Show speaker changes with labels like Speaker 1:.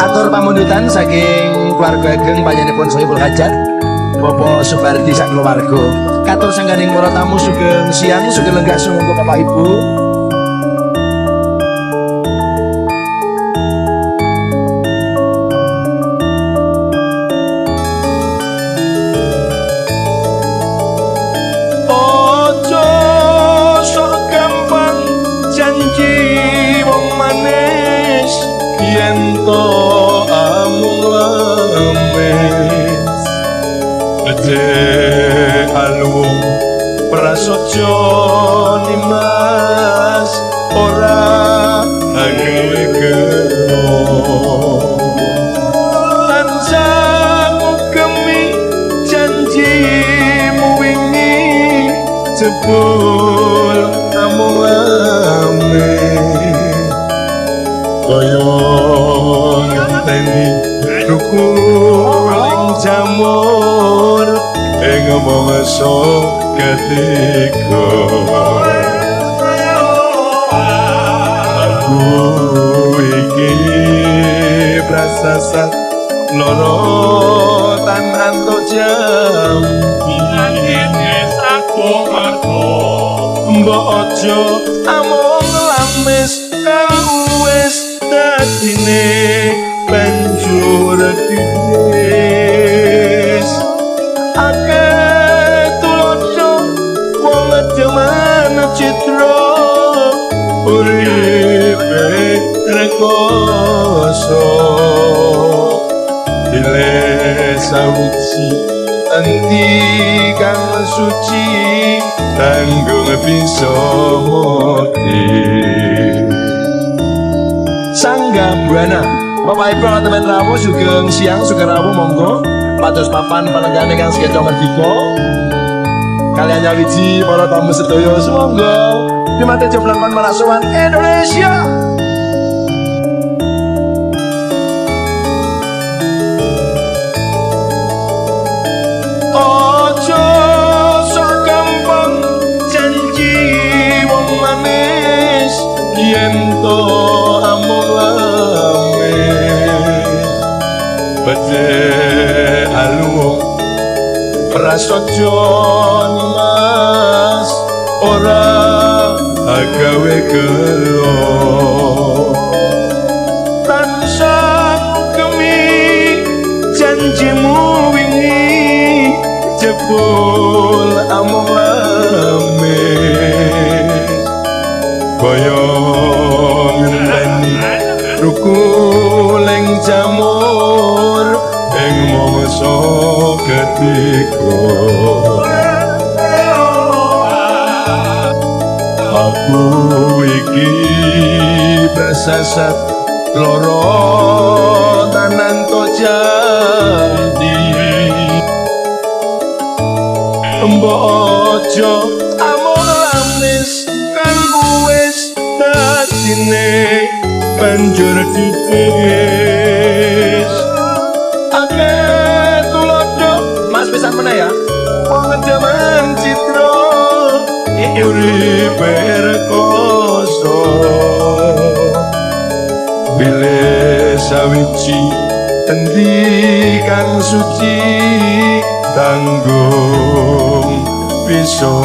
Speaker 1: Matur pamundutan saking keluarga ageng panjenenganipun Sohibul Hajat Bapak Subardi sak keluarga. Katur sangganing para tamu sugeng siang sugeng lenggah sumangga Bapak Ibu. Ojo sok gampang janji wong manis yen to amung lames gede alung prasaja nimas ora gawe gelo tansah ngugemi janjimu wingi jebul amung lames kaya ngenteni rukuling jamur ing mangsa ketiga aku iki prasasat loro tan antuk jampi aku marto mbok aja amung lamis wis dadine banjur dines akeh tulodo wong jaman citra uripe rekoso dile sawiji anti kang suci tanggung bisa mati Sangga Buana Bapak Ibu teman rawuh sugeng siang sugeng rawuh monggo pados papan panenggane kang sekeca merdika kalian nyawiji para tamu sedaya semonggo dimate jemblangkon marasuan Indonesia ojo sok gampang janji wong manis yen to amung lamis bede alung prasaja nimas ora gawe gelo tansah ngugemi janjimu wingi jebul amung lamis kaya ngenteni rukuling jamur ing mangsa ketiga aku iki prasasat loro tan antuk janji mbok aja amung lamis kang wis dadine banjur dines akeh tulodo mas pisan meneh ya wong jaman citra uripe rekoso bilih sawiji endi kang suci tanggung bisa